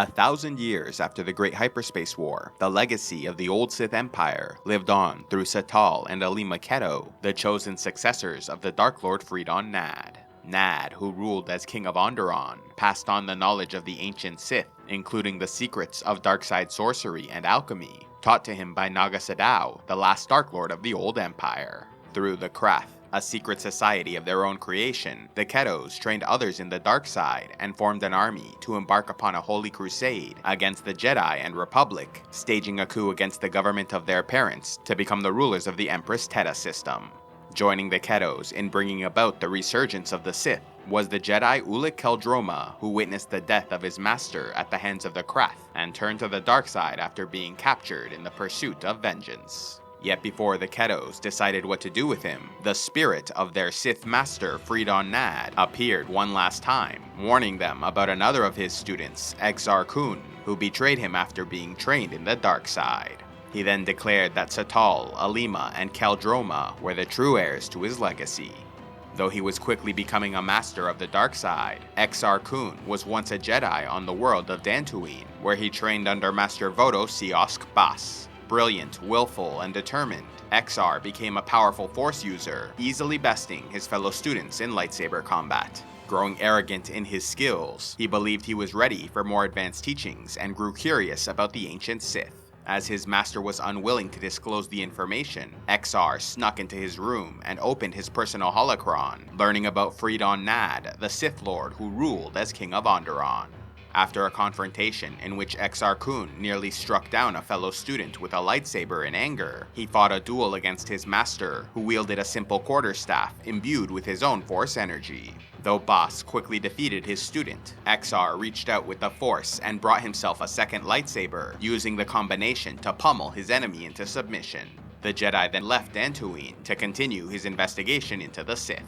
1,000 years after the Great Hyperspace War, the legacy of the old Sith Empire lived on through Satal and Alima Keto, the chosen successors of the Dark Lord Freedon Nad. Nad, who ruled as King of Onderon, passed on the knowledge of the ancient Sith, including the secrets of darkside sorcery and alchemy, taught to him by Naga Sadow, the last Dark Lord of the old Empire. Through the Krath, a secret society of their own creation, the Ketos trained others in the dark side and formed an army to embark upon a holy crusade against the Jedi and Republic, staging a coup against the government of their parents to become the rulers of the Empress Teta system. Joining the Ketos in bringing about the resurgence of the Sith was the Jedi Ulic Qel-Droma, who witnessed the death of his master at the hands of the Krath and turned to the dark side after being captured in the pursuit of vengeance. Yet before the Ketos decided what to do with him, the spirit of their Sith master Freedon Nad appeared one last time, warning them about another of his students, Exar Kun, who betrayed him after being trained in the dark side. He then declared that Satal, Alima, and Qel-Droma were the true heirs to his legacy. Though he was quickly becoming a master of the dark side, Exar Kun was once a Jedi on the world of Dantooine, where he trained under Master Vodo Siosk Bas. Brilliant, willful, and determined, Exar became a powerful Force user, easily besting his fellow students in lightsaber combat. Growing arrogant in his skills, he believed he was ready for more advanced teachings and grew curious about the ancient Sith. As his master was unwilling to disclose the information, Exar snuck into his room and opened his personal holocron, learning about Freedon Nad, the Sith Lord who ruled as King of Onderon. After a confrontation in which Exar Kun nearly struck down a fellow student with a lightsaber in anger, he fought a duel against his master, who wielded a simple quarterstaff imbued with his own Force energy. Though Bas quickly defeated his student, Exar reached out with the Force and brought himself a second lightsaber, using the combination to pummel his enemy into submission. The Jedi then left Dantooine to continue his investigation into the Sith.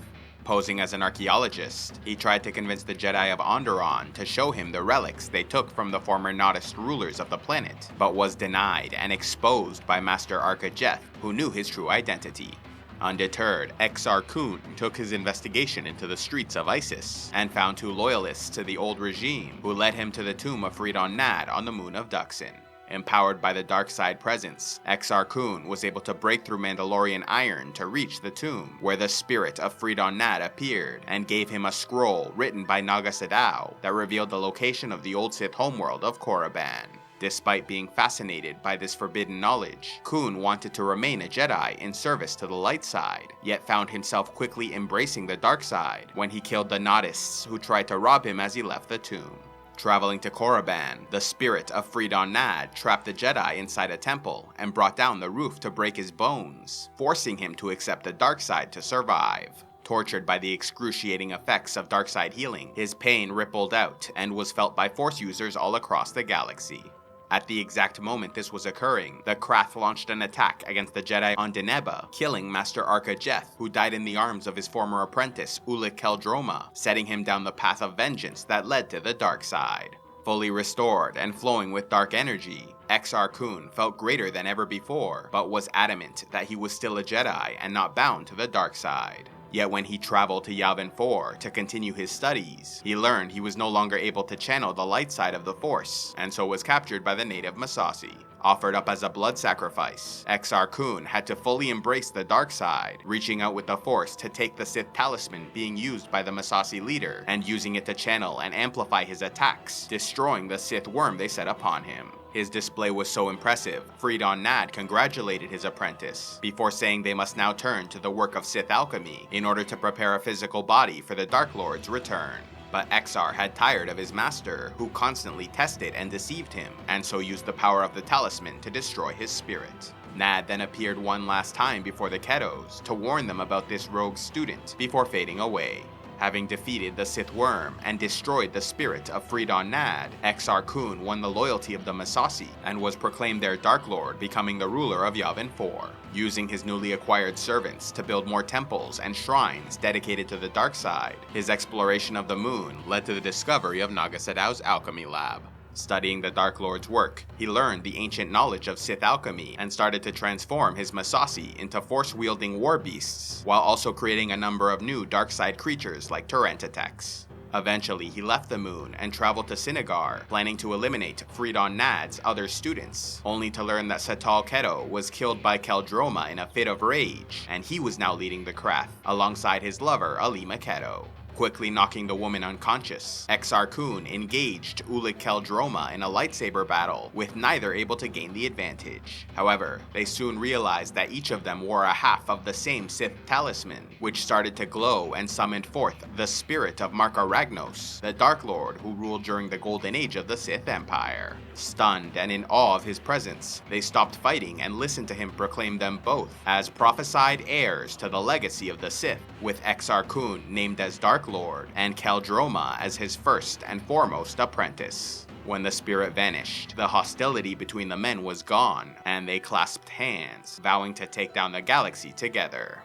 Posing as an archaeologist, he tried to convince the Jedi of Onderon to show him the relics they took from the former Nodist rulers of the planet, but was denied and exposed by Master Arca-Jeth, who knew his true identity. Undeterred, Exar Kun took his investigation into the streets of Isis, and found two loyalists to the old regime, who led him to the tomb of Freedon Nad on the moon of Duxin. Empowered by the dark side presence, Exar Kun was able to break through Mandalorian iron to reach the tomb, where the spirit of Freedon Nad appeared, and gave him a scroll written by Naga Sadow that revealed the location of the old Sith homeworld of Korriban. Despite being fascinated by this forbidden knowledge, Kun wanted to remain a Jedi in service to the light side, yet found himself quickly embracing the dark side when he killed the Nodists who tried to rob him as he left the tomb. Traveling to Korriban, the spirit of Freedon Nad trapped the Jedi inside a temple and brought down the roof to break his bones, forcing him to accept the dark side to survive. Tortured by the excruciating effects of dark side healing, his pain rippled out and was felt by Force users all across the galaxy. At the exact moment this was occurring, the Krath launched an attack against the Jedi on Deneba, killing Master Arca-Jeth, who died in the arms of his former apprentice Ulic Qel-Droma, setting him down the path of vengeance that led to the dark side. Fully restored and flowing with dark energy, Exar Kun felt greater than ever before, but was adamant that he was still a Jedi and not bound to the dark side. Yet when he traveled to Yavin 4 to continue his studies, he learned he was no longer able to channel the light side of the Force, and so was captured by the native Massassi. Offered up as a blood sacrifice, Exar Kun had to fully embrace the dark side, reaching out with the Force to take the Sith talisman being used by the Massassi leader, and using it to channel and amplify his attacks, destroying the Sith worm they set upon him. His display was so impressive, Freedon Nad congratulated his apprentice, before saying they must now turn to the work of Sith alchemy in order to prepare a physical body for the Dark Lord's return. But Exar had tired of his master, who constantly tested and deceived him, and so used the power of the talisman to destroy his spirit. Nad then appeared one last time before the Ketos to warn them about this rogue student before fading away. Having defeated the Sith worm and destroyed the spirit of Freedon Nad, Exar Kun won the loyalty of the Massassi and was proclaimed their Dark Lord, becoming the ruler of Yavin 4. Using his newly acquired servants to build more temples and shrines dedicated to the dark side, his exploration of the moon led to the discovery of Naga Sadow's alchemy lab. Studying the Dark Lord's work, he learned the ancient knowledge of Sith alchemy and started to transform his Massassi into force-wielding war beasts, while also creating a number of new dark side creatures like Tarantatex. Eventually, he left the moon and traveled to Sinagar, planning to eliminate Freedon Nad's other students, only to learn that Satal Keto was killed by Keldroma in a fit of rage, and he was now leading the Krath, alongside his lover Alima Keto. Quickly knocking the woman unconscious, Exar Kun engaged Ulik Keldroma in a lightsaber battle, with neither able to gain the advantage. However, they soon realized that each of them wore a half of the same Sith talisman, which started to glow and summoned forth the spirit of Marka Ragnos, the Dark Lord who ruled during the Golden Age of the Sith Empire. Stunned and in awe of his presence, they stopped fighting and listened to him proclaim them both as prophesied heirs to the legacy of the Sith, with Exar Kun named as Dark Lord and Keldroma as his first and foremost apprentice. When the spirit vanished, the hostility between the men was gone, and they clasped hands, vowing to take down the galaxy together.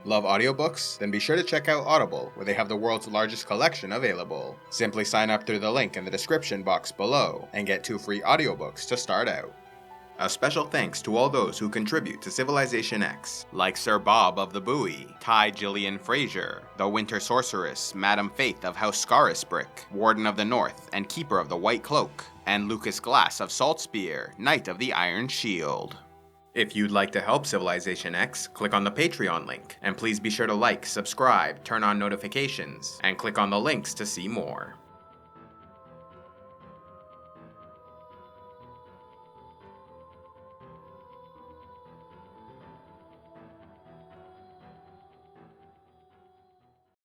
Love audiobooks? Then be sure to check out Audible, where they have the world's largest collection available. Simply sign up through the link in the description box below, and get 2 free audiobooks to start out. A special thanks to all those who contribute to CivilizationEx, like Sir Bob of the Buoy, Ty Gillian Fraser, the Winter Sorceress, Madam Faith of House Scarisbrick, Warden of the North and Keeper of the White Cloak, and Lucas Glass of Saltspear, Knight of the Iron Shield. If you'd like to help CivilizationEx, click on the Patreon link, and please be sure to like, subscribe, turn on notifications, and click on the links to see more.